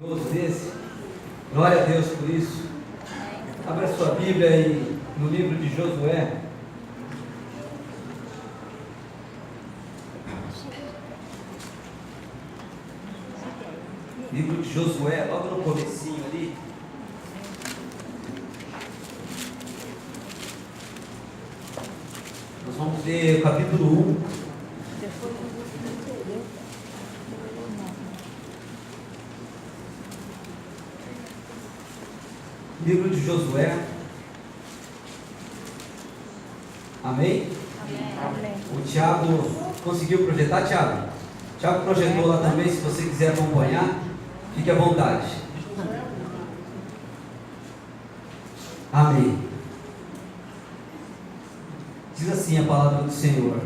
Desse. Glória a Deus por isso. Abra sua Bíblia aí no livro de Josué. Livro de Josué, logo no comecinho ali. Nós vamos ler o capítulo 1. Livro de Josué. Amém? Amém. O Tiago conseguiu projetar, Tiago? O Tiago projetou lá também, se você quiser acompanhar, fique à vontade. Amém. Diz assim a palavra do Senhor.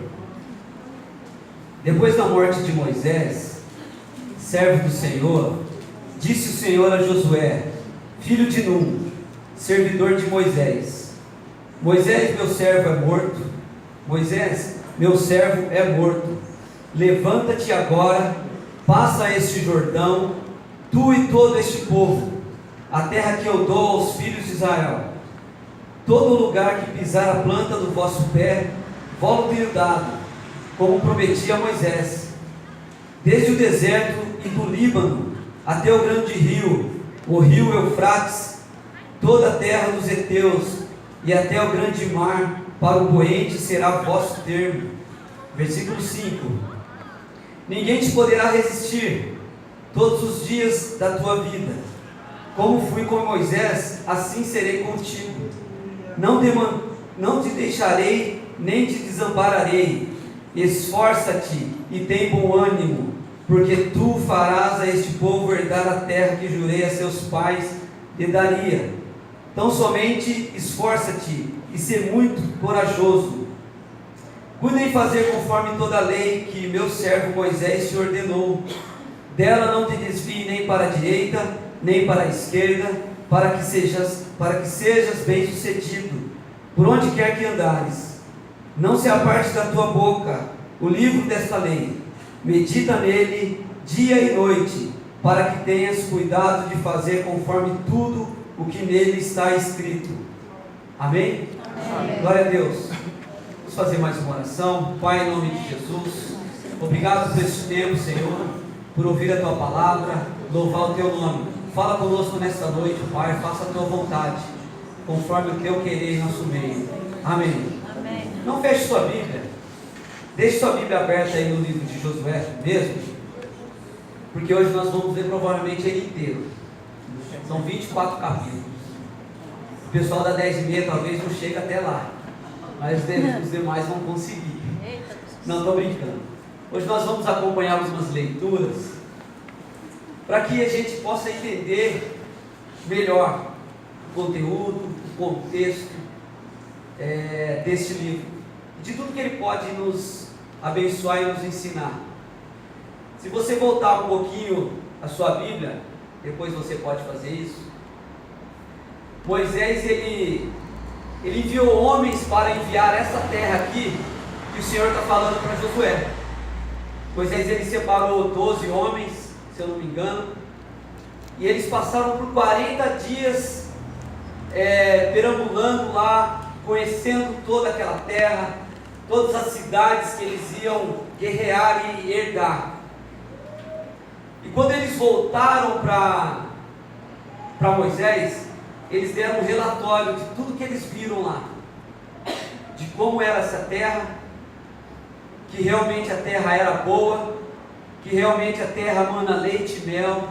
Depois da morte de Moisés, servo do Senhor, disse o Senhor a Josué, filho de Num, servidor de Moisés: Moisés, meu servo, é morto. Moisés, meu servo, é morto. Levanta-te agora, passa este Jordão, tu e todo este povo, a terra que eu dou aos filhos de Israel. Todo lugar que pisar a planta do vosso pé, vou tenho dado, como prometi a Moisés. Desde o deserto e do Líbano até o grande rio, o rio Eufrates, toda a terra dos heteus e até o grande mar, para o poente será vosso termo. Versículo 5: Ninguém te poderá resistir todos os dias da tua vida. Como fui com Moisés, assim serei contigo. Não te deixarei, nem te desampararei. Esforça-te e tem bom ânimo, porque tu farás a este povo herdar a terra que jurei a seus pais lhe daria. Então somente esforça-te e sê muito corajoso. Cuida em fazer conforme toda a lei que meu servo Moisés te ordenou. Dela não te desvie nem para a direita, nem para a esquerda, para que sejas bem sucedido, por onde quer que andares. Não se aparte da tua boca o livro desta lei. Medita nele dia e noite, para que tenhas cuidado de fazer conforme tudo o que nele está escrito. Amém? Amém. Glória a Deus. Vamos fazer mais uma oração. Pai, em nome de Jesus, obrigado por esse tempo, Senhor, por ouvir a Tua palavra, louvar o Teu nome. Fala conosco nesta noite, Pai, faça a Tua vontade, conforme o Teu querer em nosso meio. Amém. Amém. Não feche sua Bíblia. Deixe sua Bíblia aberta aí no livro de Josué mesmo, porque hoje nós vamos ler provavelmente ele inteiro. São 24 capítulos. O pessoal da 10h30 talvez não chegue até lá, mas os demais vão conseguir. Não, estou brincando. Hoje nós vamos acompanhar algumas leituras, para que a gente possa entender melhor o conteúdo, o contexto deste livro, de tudo que ele pode nos abençoar e nos ensinar. Se você voltar um pouquinho a sua Bíblia, depois você pode fazer isso. Moisés, ele enviou homens para enviar essa terra aqui, que o Senhor está falando para Josué. Moisés, ele separou 12 homens, se eu não me engano, e eles passaram por 40 dias perambulando lá, conhecendo toda aquela terra, todas as cidades que eles iam guerrear e herdar. E quando eles voltaram para Moisés, eles deram um relatório de tudo que eles viram lá, de como era essa terra, que realmente a terra era boa, que realmente a terra mana leite e mel,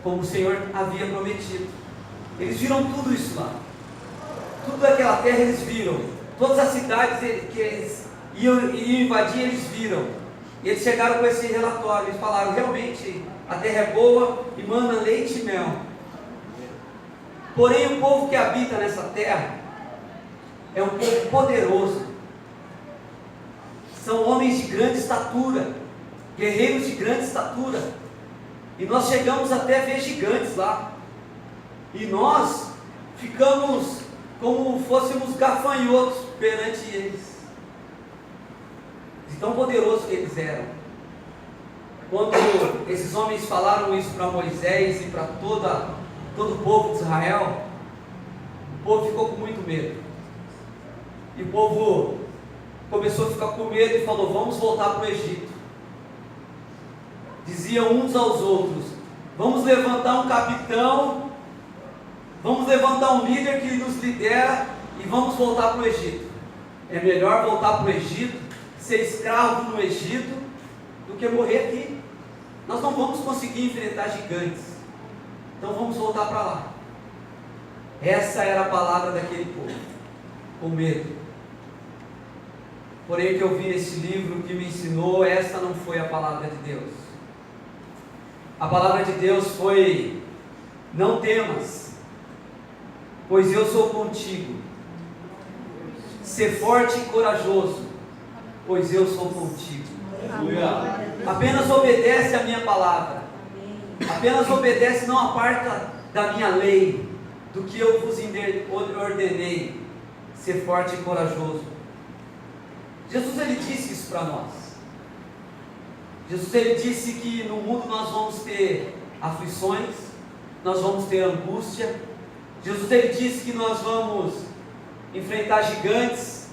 como o Senhor havia prometido. Eles viram tudo isso lá, tudo daquela terra eles viram, todas as cidades que eles iam invadir eles viram, e eles chegaram com esse relatório, eles falaram: realmente a terra é boa e mana leite e mel. Porém, o povo que habita nessa terra é um povo poderoso, são homens de grande estatura, guerreiros de grande estatura, e nós chegamos até a ver gigantes lá, e nós ficamos como fôssemos gafanhotos perante eles, de tão poderosos que eles eram. quando esses homens falaram isso para Moisés e para todo o povo de Israel, o povo ficou com muito medo. E o povo começou a ficar com medo e falou: vamos voltar para o Egito. Diziam uns aos outros: vamos levantar um capitão, vamos levantar um líder que nos lidera e vamos voltar para o Egito. É melhor voltar para o Egito, ser escravo no Egito, do que morrer aqui. Nós não vamos conseguir enfrentar gigantes, então vamos voltar para lá. Essa era a palavra daquele povo, com medo. Porém, o que eu vi nesse livro que me ensinou, essa não foi a palavra de Deus. A palavra de Deus foi: não temas, pois eu sou contigo. Ser forte e corajoso, pois eu sou contigo. Apenas obedece a minha palavra. Apenas obedece, não aparta da minha lei, do que eu vos ordenei. Ser forte e corajoso. Jesus, ele disse isso para nós. Jesus, ele disse que no mundo nós vamos ter aflições, nós vamos ter angústia. Jesus, ele disse que nós vamos enfrentar gigantes.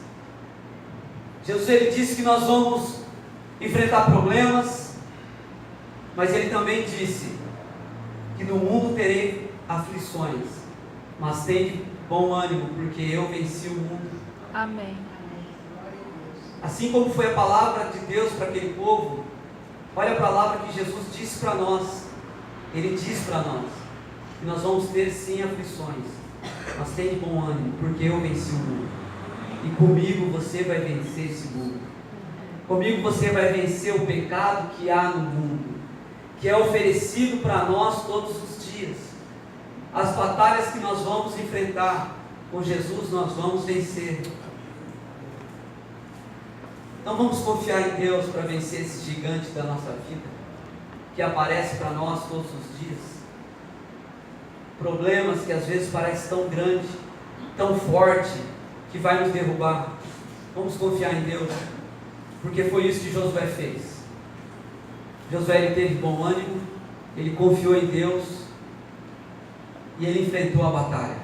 Jesus, ele disse que nós vamos enfrentar problemas. Mas ele também disse que no mundo terei aflições, mas tem bom ânimo, porque eu venci o mundo. Amém. Assim como foi a palavra de Deus para aquele povo, olha a palavra que Jesus disse para nós. Ele diz para nós que nós vamos ter sim aflições, mas tem bom ânimo, porque eu venci o mundo. E comigo você vai vencer esse mundo. Comigo você vai vencer o pecado que há no mundo, que é oferecido para nós todos os dias. As batalhas que nós vamos enfrentar com Jesus, nós vamos vencer. Então vamos confiar em Deus para vencer esse gigante da nossa vida, que aparece para nós todos os dias. Problemas que às vezes parecem tão grande, tão forte, que vai nos derrubar. Vamos confiar em Deus, porque foi isso que Josué fez. Josué, ele teve bom ânimo, ele confiou em Deus, e ele enfrentou a batalha.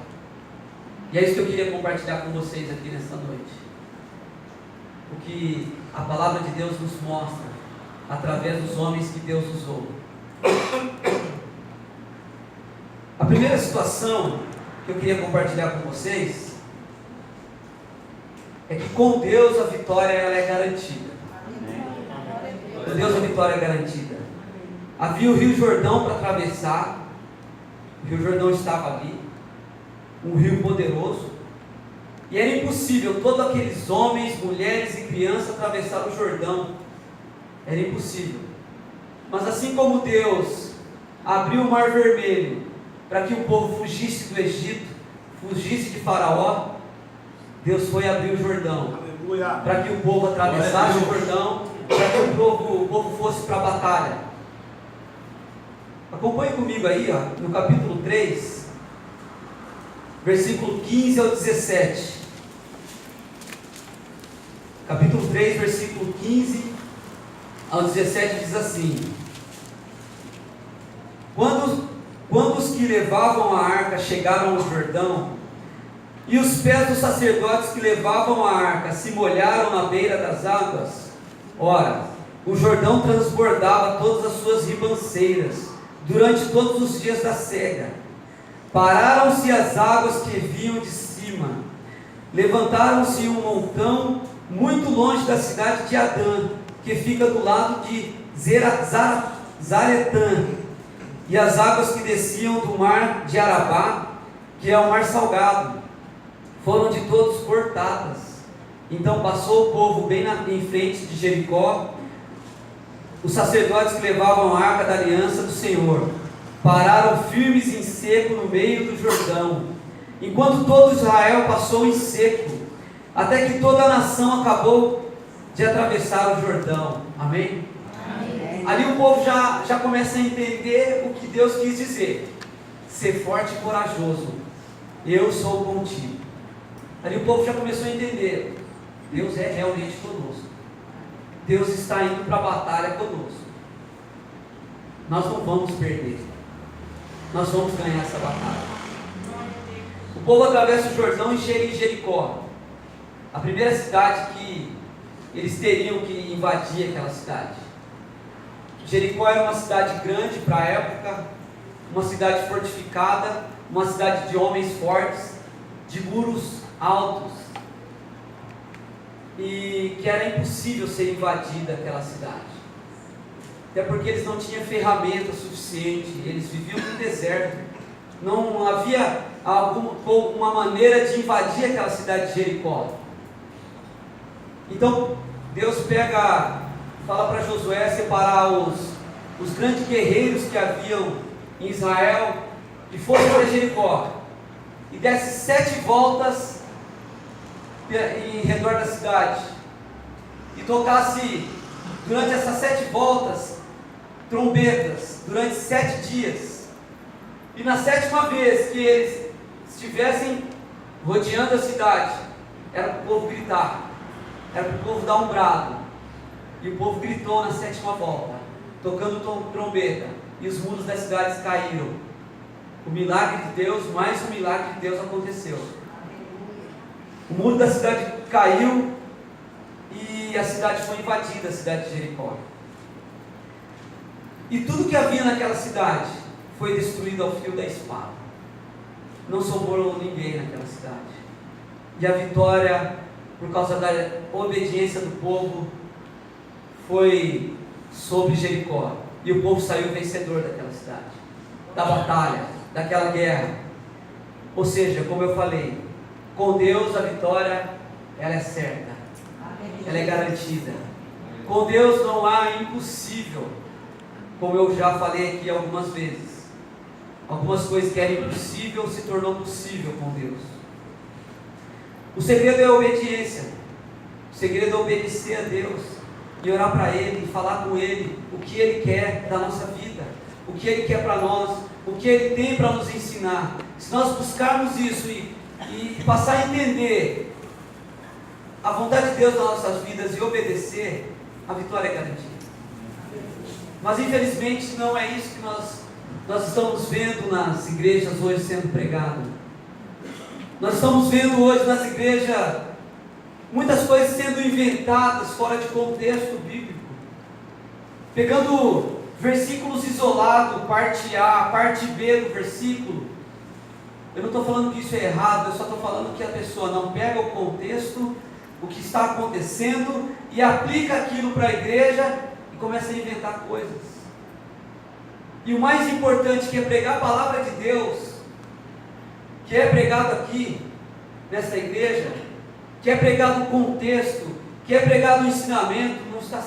E é isso que eu queria compartilhar com vocês aqui nessa noite. O que a palavra de Deus nos mostra, através dos homens que Deus usou. A primeira situação que eu queria compartilhar com vocês é que com Deus a vitória ela é garantida. Com Deus a vitória é garantida. Havia o Rio Jordão para atravessar. O Rio Jordão estava ali, um rio poderoso, e era impossível todos aqueles homens, mulheres e crianças atravessar o Jordão. Era impossível. Mas assim como Deus abriu o Mar Vermelho para que o povo fugisse do Egito, fugisse de Faraó, Deus foi abrir o Jordão para que o povo atravessasse o Jordão, para que o povo fosse para a batalha. Acompanhe comigo aí, ó, no capítulo 3, versículo 15 ao 17. Capítulo 3, versículo 15 ao 17 diz assim: Quando os que levavam a arca chegaram ao Jordão, e os pés dos sacerdotes que levavam a arca se molharam na beira das águas, ora, o Jordão transbordava todas as suas ribanceiras, durante todos os dias da cega. Pararam-se as águas que vinham de cima, levantaram-se um montão muito longe da cidade de Adã, que fica do lado de Zaretã, e as águas que desciam do mar de Arabá, que é o mar salgado, foram de todos cortadas. Então passou o povo bem em frente de Jericó. Os sacerdotes que levavam a arca da aliança do Senhor pararam firmes em seco no meio do Jordão, enquanto todo Israel passou em seco, até que toda a nação acabou de atravessar o Jordão. Amém? Amém. Ali o povo já começa a entender o que Deus quis dizer: ser forte e corajoso, eu sou contigo. Ali o povo já começou a entender: Deus é realmente conosco, Deus está indo para a batalha conosco. nós não vamos perder, nós vamos ganhar essa batalha. O povo atravessa o Jordão e chega em Jericó, a primeira cidade que eles teriam que invadir aquela cidade. Jericó era uma cidade grande para a época, uma cidade fortificada, uma cidade de homens fortes, de muros altos, e que era impossível ser invadida aquela cidade, até porque eles não tinham ferramenta suficiente, eles viviam no deserto, não havia uma maneira de invadir aquela cidade de Jericó. Então Deus fala para Josué separar os grandes guerreiros que haviam em Israel e fosse para Jericó e desse 7 voltas em redor da cidade e tocasse durante essas 7 voltas trombetas durante 7 dias, e na 7ª vez que eles estivessem rodeando a cidade, era para o povo gritar, era para o povo dar um brado, e o povo gritou na 7ª volta, tocando trombeta, e os muros das cidades caíram. O milagre de Deus, mais um milagre de Deus aconteceu. O muro da cidade caiu e a cidade foi invadida, a cidade de Jericó. E tudo que havia naquela cidade foi destruído ao fio da espada. Não sobrou ninguém naquela cidade. E a vitória, por causa da obediência do povo, foi sobre Jericó. E o povo saiu vencedor daquela cidade, da batalha, daquela guerra. Ou seja, como eu falei, com Deus a vitória, ela é certa, ela é garantida. Com Deus não há impossível, como eu já falei aqui algumas vezes. Algumas coisas que eram impossível se tornou possível com Deus. O segredo é a obediência. O segredo é obedecer a Deus e orar para Ele, e falar com Ele o que Ele quer da nossa vida, o que Ele quer para nós, o que Ele tem para nos ensinar. Se nós buscarmos isso e passar a entender a vontade de Deus nas nossas vidas e obedecer, a vitória é garantida. Mas infelizmente não é isso que nós estamos vendo nas igrejas hoje sendo pregado. Nós estamos vendo hoje nas igrejas muitas coisas sendo inventadas fora de contexto bíblico, pegando versículos isolados, parte A, parte B do versículo. Eu não estou falando que isso é errado, eu só estou falando que a pessoa não pega o contexto, o que está acontecendo, e aplica aquilo para a igreja e começa a inventar coisas. E o mais importante, que é pregar a palavra de Deus, que é pregado aqui nessa igreja, que é pregado o contexto, que é pregado o ensinamento, não está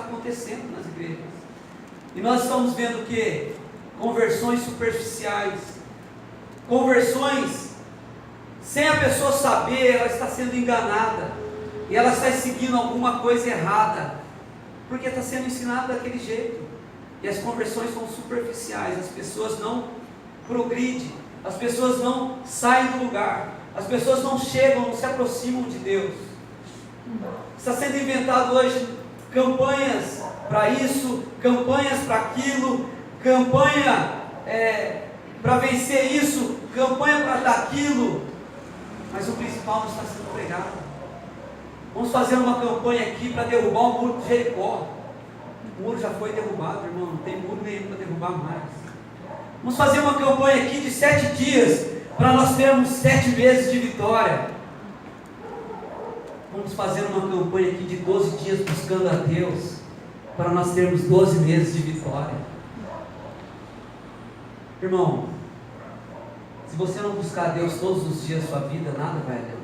acontecendo nas igrejas. E nós estamos vendo o que? Conversões superficiais, conversões sem a pessoa saber, ela está sendo enganada, e ela está seguindo alguma coisa errada, porque está sendo ensinada daquele jeito. E as conversões são superficiais, as pessoas não progridem, as pessoas não saem do lugar, as pessoas não chegam, não se aproximam de Deus. Está sendo inventado hoje campanhas para isso, campanhas para aquilo, campanha para vencer isso, campanha para dar aquilo, mas o principal não está sendo pregado. Vamos fazer uma campanha aqui para derrubar o muro de Jericó. O muro já foi derrubado, irmão, não tem muro nenhum para derrubar mais. Vamos fazer uma campanha aqui de 7 dias, para nós termos 7 meses de vitória. Vamos fazer uma campanha aqui de 12 dias buscando a Deus, para nós termos 12 meses de vitória. Irmão, se você não buscar Deus todos os dias da sua vida, nada vai adiantar.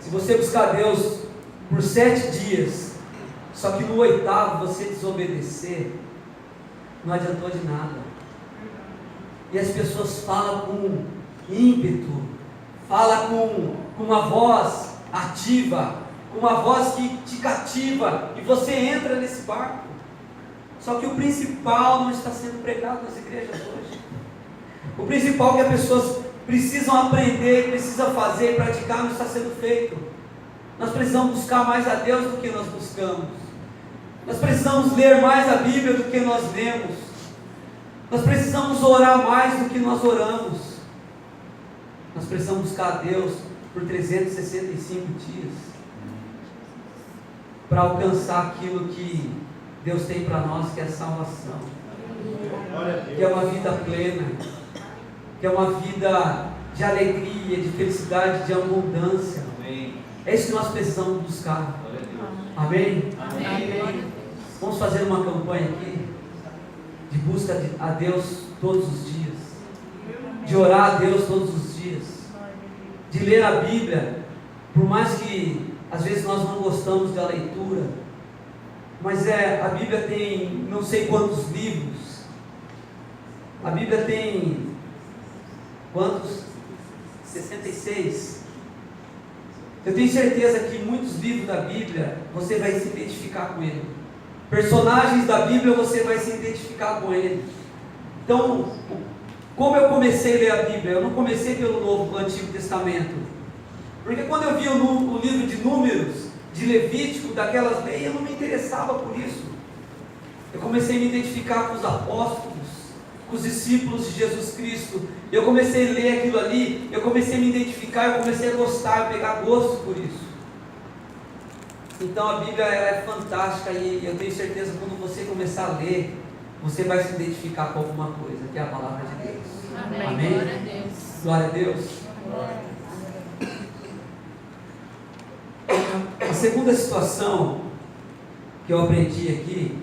Se você buscar Deus por 7 dias, só que no 8º você desobedecer, não adiantou de nada. E as pessoas falam com ímpeto, falam com uma voz ativa, com uma voz que te cativa, e você entra nesse barco. Só que o principal não está sendo pregado nas igrejas hoje. O principal que as pessoas precisam aprender, precisam fazer e praticar não está sendo feito. Nós precisamos buscar mais a Deus do que nós buscamos. Nós precisamos ler mais a Bíblia do que nós lemos. Nós precisamos orar mais do que nós oramos. Nós precisamos buscar a Deus por 365 dias para alcançar aquilo que Deus tem para nós, que é a salvação, que é uma vida plena, que é uma vida de alegria, de felicidade, de abundância. É isso que nós precisamos buscar. Amém? Amém. Vamos fazer uma campanha aqui de busca a Deus todos os dias, de orar a Deus todos os dias, de ler a Bíblia, por mais que às vezes nós não gostamos da leitura, mas a Bíblia tem não sei quantos livros. A Bíblia tem quantos? 66. Eu tenho certeza que muitos livros da Bíblia você vai se identificar com ele. Personagens da Bíblia você vai se identificar com ele. Então, como eu comecei a ler a Bíblia? Eu não comecei pelo Novo, Antigo Testamento. Porque quando eu vi o livro de Números, de Levítico, daquelas leis, eu não me interessava por isso. Eu comecei a me identificar com os apóstolos, com os discípulos de Jesus Cristo. Eu comecei a ler aquilo ali, eu comecei a me identificar, eu comecei a gostar, a pegar gosto por isso. Então a Bíblia é fantástica e eu tenho certeza que quando você começar a ler, você vai se identificar com alguma coisa, que é a palavra de Deus. Amém. Amém? Glória a Deus. Glória a Deus. A segunda situação que eu aprendi aqui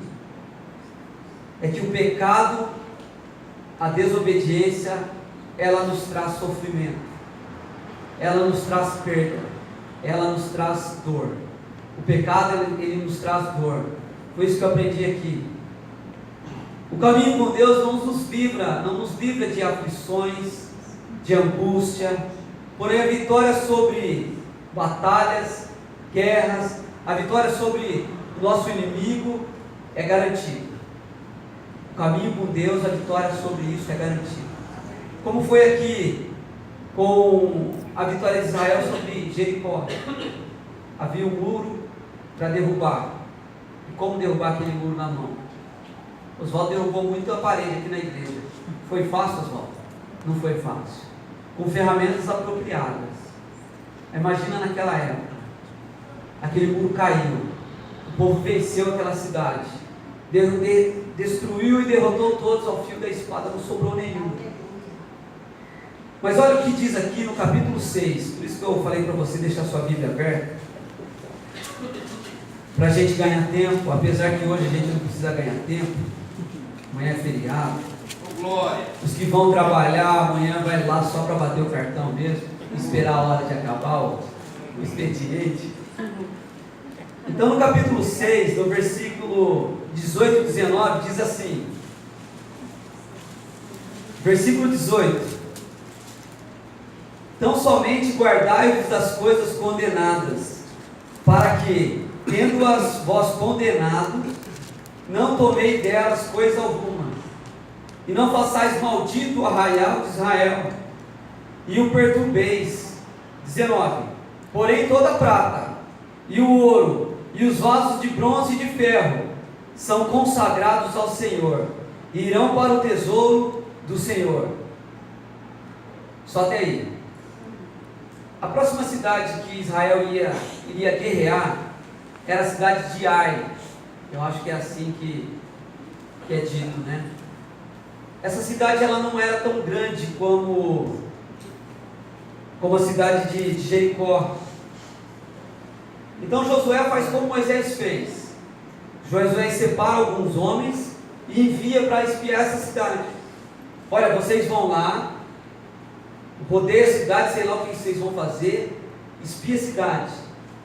é que o pecado, a desobediência, ela nos traz sofrimento, ela nos traz perda, ela nos traz dor. O pecado, ele nos traz dor. Foi isso que eu aprendi aqui. O caminho com Deus não nos livra de aflições, de angústia, porém a vitória sobre batalhas, guerras, a vitória sobre o nosso inimigo é garantida. O caminho com Deus, a vitória sobre isso é garantida. Como foi aqui com a vitória de Israel sobre Jericó? Havia um muro para derrubar. E como derrubar aquele muro na mão? Oswaldo derrubou muito a parede aqui na igreja. Foi fácil, Oswaldo? Não foi fácil. Com ferramentas apropriadas. Imagina naquela época. Aquele muro caiu. O povo venceu aquela cidade. Destruiu e derrotou todos ao fio da espada. Não sobrou nenhum. Mas olha o que diz aqui no capítulo 6. Por isso que eu falei para você deixar sua Bíblia aberta. Para a gente ganhar tempo. Apesar que hoje a gente não precisa ganhar tempo. Amanhã é feriado. Glória. Os que vão trabalhar amanhã vai lá só para bater o cartão mesmo, esperar a hora de acabar o expediente. Então no capítulo 6, no versículo 18 e 19, diz assim, versículo 18: Tão somente guardai-vos das coisas condenadas, para que, tendo-as vós condenado, não tomei delas coisa alguma, e não façais maldito o arraial de Israel, e o perturbeis. 19: Porém toda a prata, e o ouro, e os vasos de bronze e de ferro, são consagrados ao Senhor, e irão para o tesouro do Senhor. Só até aí. A próxima cidade que Israel iria guerrear era a cidade de Ai. Eu acho que é assim que é dito, né? Essa cidade ela não era tão grande como a cidade de Jericó. Então Josué faz como Moisés fez. Josué separa alguns homens e envia para espiar essa cidade. Olha, vocês vão lá, rodeia a cidade, sei lá o que vocês vão fazer, espia a cidade,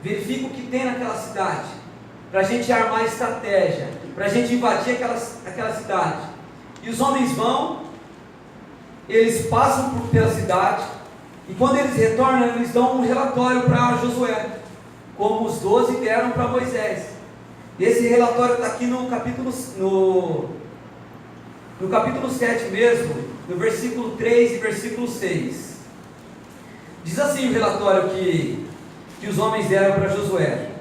verifica o que tem naquela cidade, para a gente armar estratégia, para a gente invadir aquela cidade. E os homens vão, eles passam pela cidade, e quando eles retornam, eles dão um relatório para Josué, como os 12 deram para Moisés. Esse relatório está aqui no capítulo 7 mesmo, no versículo 3 e versículo 6. Diz assim o relatório que os homens deram para Josué: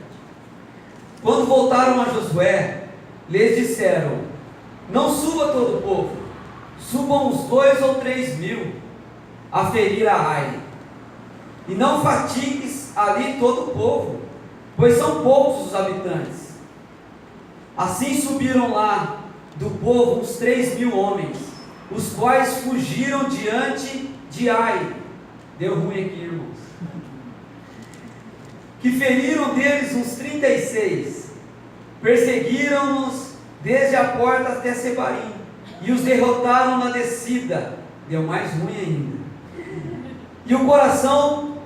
Quando voltaram a Josué, lhes disseram: não suba todo o povo, subam uns 2 ou 3 mil a ferir a Ai, e não fatigues ali todo o povo, pois são poucos os habitantes. Assim subiram lá do povo uns 3.000 homens, os quais fugiram diante de Ai. Deu ruim aqui, irmãos. Que feriram deles uns 36, perseguiram-nos desde a porta até Sebarim, e os derrotaram na descida. Deu mais ruim ainda. E o coração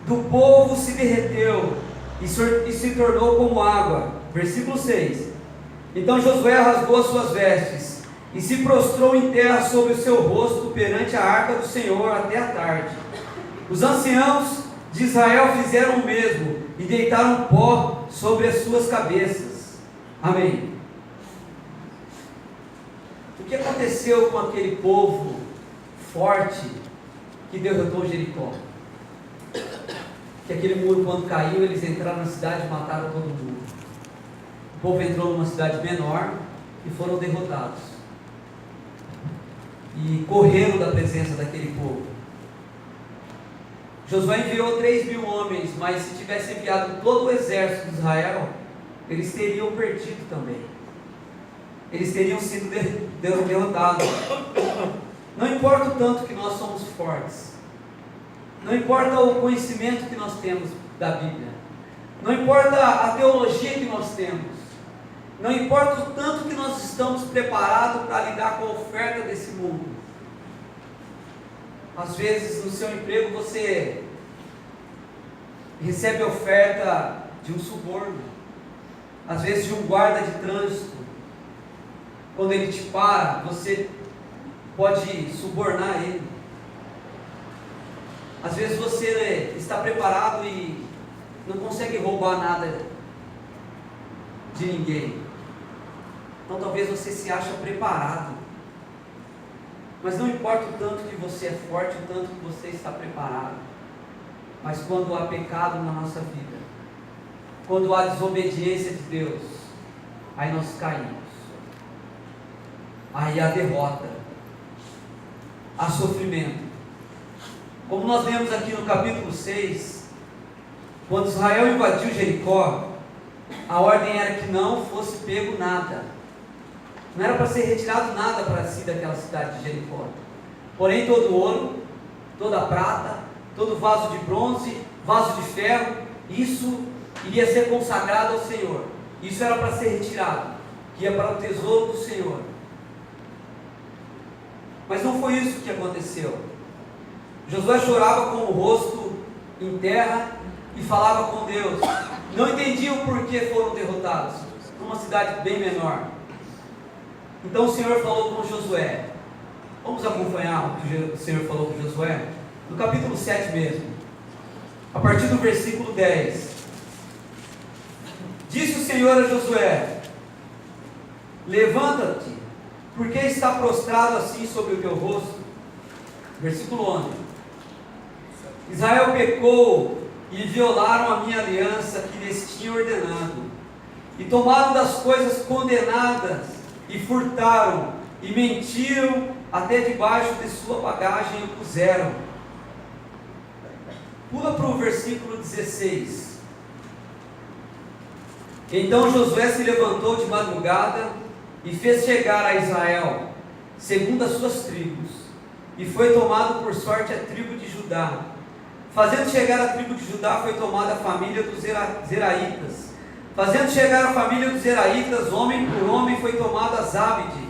do povo se derreteu e se tornou como água. Versículo 6. Então Josué rasgou as suas vestes e se prostrou em terra sobre o seu rosto perante a arca do Senhor até a tarde. Os anciãos de Israel fizeram o mesmo e deitaram pó sobre as suas cabeças. Amém. O que aconteceu com aquele povo forte que derrotou Jericó? Que aquele muro, quando caiu, eles entraram na cidade e mataram todo mundo. O povo entrou numa cidade menor e foram derrotados. E correram da presença daquele povo. Josué enviou 3.000 homens, mas se tivesse enviado todo o exército de Israel, eles teriam perdido também. Eles teriam sido derrotados. Não importa o tanto que nós somos fortes, não importa o conhecimento que nós temos da Bíblia, não importa a teologia que nós temos, não importa o tanto que nós estamos preparados para lidar com a oferta desse mundo. Às vezes no seu emprego você recebe a oferta de um suborno, às vezes de um guarda de trânsito. Quando ele te para, você pode subornar ele. Às vezes você está preparado e não consegue roubar nada de ninguém. Então talvez você se ache preparado. Mas não importa o tanto que você é forte, o tanto que você está preparado. Mas quando há pecado na nossa vida, quando há desobediência de Deus, aí nós caímos. Aí há derrota, há sofrimento. Como nós lemos aqui no capítulo 6, quando Israel invadiu Jericó, a ordem era que não fosse pego nada. Não era para ser retirado nada para si daquela cidade de Jericó. Porém todo ouro, toda prata, todo vaso de bronze, vaso de ferro, isso iria ser consagrado ao Senhor. Isso era para ser retirado, que ia para o tesouro do Senhor. Mas não foi isso que aconteceu. Josué chorava com o rosto em terra e falava com Deus. Não entendia o porquê foram derrotados, numa cidade bem menor. Então o Senhor falou com Josué. Vamos acompanhar o que o Senhor falou com Josué? No capítulo 7 mesmo, a partir do versículo 10. Disse o Senhor a Josué: levanta-te, porque está prostrado assim sobre o teu rosto? Versículo 11. Israel pecou e violaram a minha aliança que lhes tinha ordenado, e tomaram das coisas condenadas, e furtaram, e mentiram, até debaixo de sua bagagem o puseram. Pula para o versículo 16. Então Josué se levantou de madrugada e fez chegar a Israel, segundo as suas tribos, e foi tomado por sorte a tribo de Judá. Fazendo chegar a tribo de Judá, foi tomada a família dos Zeraitas. Fazendo chegar a família dos Zeraitas, homem por homem, foi tomado a Zabde.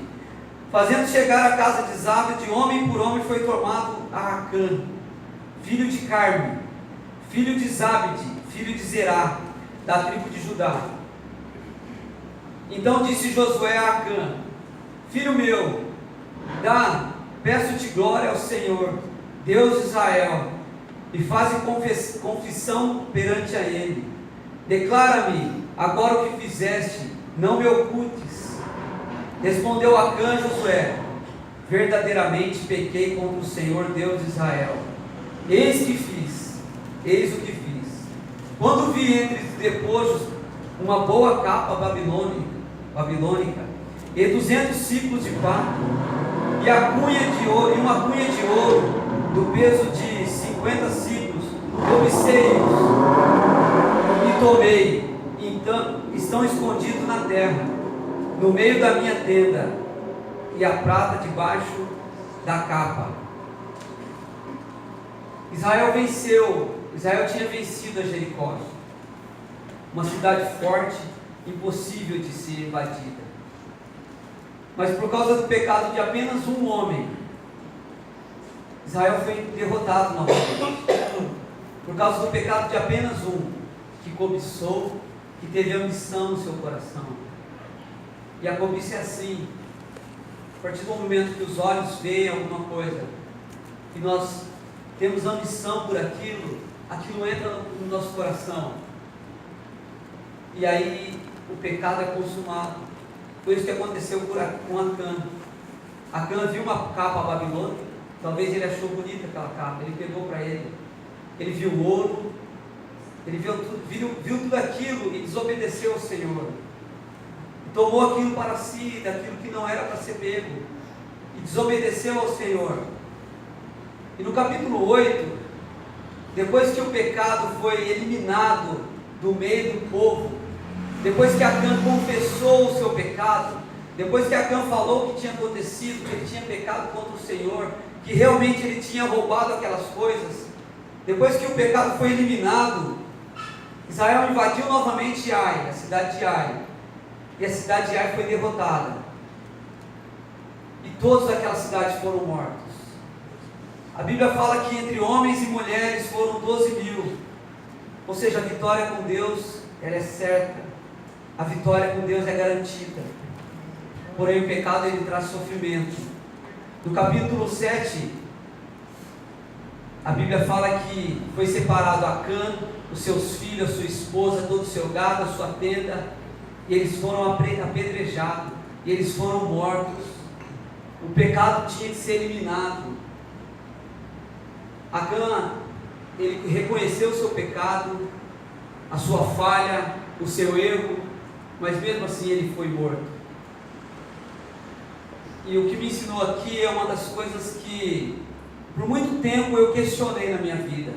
Fazendo chegar a casa de Zabde, homem por homem, foi tomado a Acã, filho de Carme, filho de Zabde, filho de Zerá, da tribo de Judá. Então disse Josué a Acã: filho meu, peço-te glória ao Senhor, Deus de Israel, e faze confissão perante a Ele. Declara-me agora o que fizeste, não me ocultes. Respondeu Acã Josué: verdadeiramente pequei contra o Senhor Deus de Israel. Eis o que fiz. Quando vi entre os despojos uma boa capa babilônica, e 200 ciclos de prata, e uma cunha de ouro, do peso de 50 ciclos, cobicei-os e tomei. Então estão escondidos na terra, no meio da minha tenda, e a prata debaixo da capa. Israel tinha vencido a Jericó, uma cidade forte, impossível de ser invadida. Mas por causa do pecado de apenas um homem, Israel foi derrotado novamente. Por causa do pecado de apenas um, que cobiçou, que teve ambição no seu coração. E a cobiça é assim: a partir do momento que os olhos veem alguma coisa, que nós temos ambição por aquilo, aquilo entra no nosso coração, e aí o pecado é consumado. Foi isso que aconteceu com Acã. Acã viu uma capa babilônica, talvez ele achou bonita aquela capa, ele pegou para ele viu o ouro, ele viu tudo aquilo e desobedeceu ao Senhor, tomou aquilo para si, daquilo que não era para ser pego, e desobedeceu ao Senhor. E no capítulo 8, depois que o pecado foi eliminado do meio do povo, depois que Acã confessou o seu pecado, depois que Acã falou o que tinha acontecido, que ele tinha pecado contra o Senhor, que realmente ele tinha roubado aquelas coisas, depois que o pecado foi eliminado, Israel invadiu novamente Ai, a cidade de Ai, e a cidade de Ai foi derrotada, e todos daquela cidade foram mortos. A Bíblia fala que entre homens e mulheres foram 12.000, ou seja, a vitória com Deus, ela é certa, a vitória com Deus é garantida, porém o pecado ele traz sofrimento. No capítulo 7, a Bíblia fala que foi separado Acã, os seus filhos, a sua esposa, todo o seu gado, a sua tenda, e eles foram apedrejados, e eles foram mortos. O pecado tinha que ser eliminado. Acã, ele reconheceu o seu pecado, a sua falha, o seu erro, mas mesmo assim ele foi morto. E o que me ensinou aqui é uma das coisas que por muito tempo eu questionei na minha vida.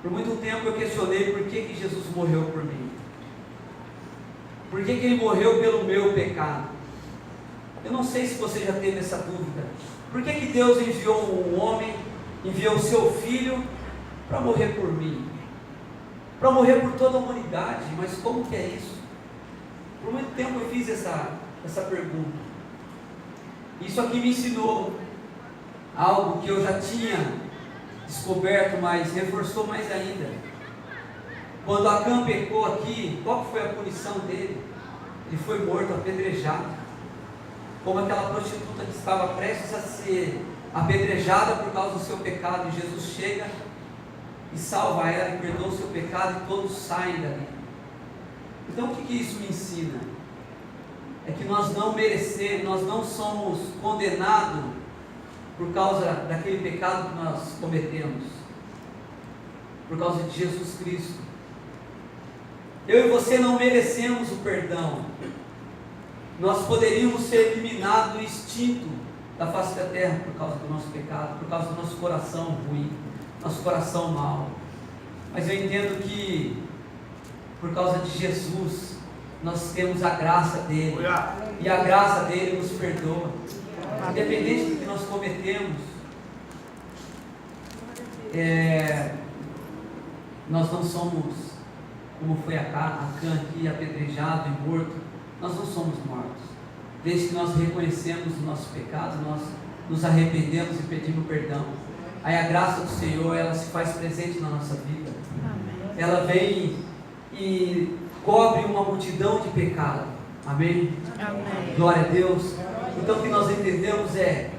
Por muito tempo eu questionei por que Jesus morreu por mim. Por que ele morreu pelo meu pecado? Eu não sei se você já teve essa dúvida. Por que Deus enviou um homem, enviou o seu filho para morrer por mim? Para morrer por toda a humanidade, mas como que é isso? Por muito tempo eu fiz essa pergunta. Isso aqui me ensinou algo que eu já tinha descoberto, mas reforçou mais ainda. Quando Acã pecou aqui, qual foi a punição dele? Ele foi morto, apedrejado, como aquela prostituta que estava prestes a ser apedrejada por causa do seu pecado, e Jesus chega e salva ela, e perdoa o seu pecado, e todos saem dali. Então o que isso me ensina? É que nós não merecemos, nós não somos condenados por causa daquele pecado que nós cometemos, por causa de Jesus Cristo. Eu e você não merecemos o perdão. Nós poderíamos ser eliminados, extintos da face da terra por causa do nosso pecado, por causa do nosso coração ruim, nosso coração mau. Mas eu entendo que por causa de Jesus nós temos a graça dele, e a graça dele nos perdoa, independente do que nós cometemos. Nós não somos como foi Acã aqui, apedrejado e morto. Nós não somos mortos, desde que nós reconhecemos o nosso pecado, nós nos arrependemos e pedimos perdão. Aí a graça do Senhor, ela se faz presente na nossa vida. Amém. Ela vem e cobre uma multidão de pecado. Amém? Amém. Glória a Deus. Então o que nós entendemos é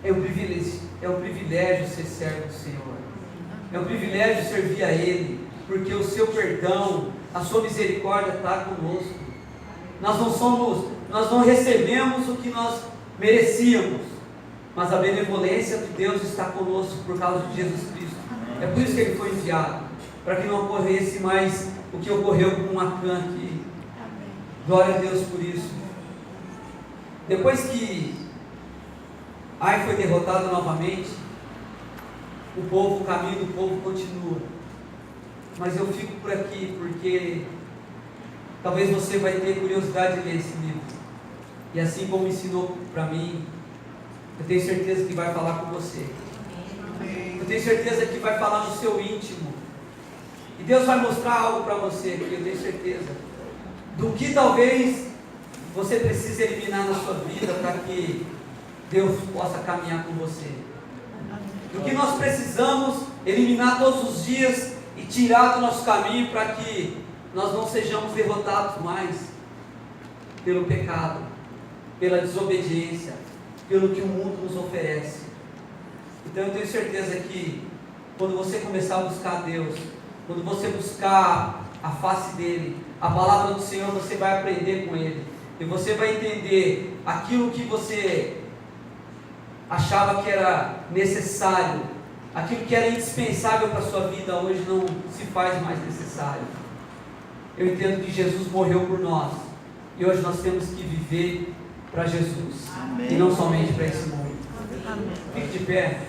um privilégio ser servo do Senhor. É um privilégio servir a Ele, porque o seu perdão, a sua misericórdia está conosco. Nós não recebemos o que nós merecíamos, mas a benevolência de Deus está conosco por causa de Jesus Cristo. É por isso que Ele foi enviado, para que não ocorresse mais o que ocorreu com Acã aqui. Glória a Deus por isso. Depois que Ai foi derrotado novamente, o caminho do povo continua. Mas eu fico por aqui porque talvez você vai ter curiosidade de ler esse livro. E assim como ensinou para mim, eu tenho certeza que vai falar com você. Eu tenho certeza que vai falar no seu íntimo. E Deus vai mostrar algo para você aqui, eu tenho certeza. Do que talvez você precise eliminar na sua vida para que Deus possa caminhar com você. Do que nós precisamos eliminar todos os dias e tirar do nosso caminho para que nós não sejamos derrotados mais pelo pecado, pela desobediência, pelo que o mundo nos oferece. Então eu tenho certeza que quando você começar a buscar Deus, quando você buscar a face dele, a palavra do Senhor, você vai aprender com ele, e você vai entender aquilo que você achava que era necessário, aquilo que era indispensável para a sua vida, hoje não se faz mais necessário. Eu entendo que Jesus morreu por nós, e hoje nós temos que viver para Jesus. Amém. E não somente para esse mundo. Amém. Fique de pé.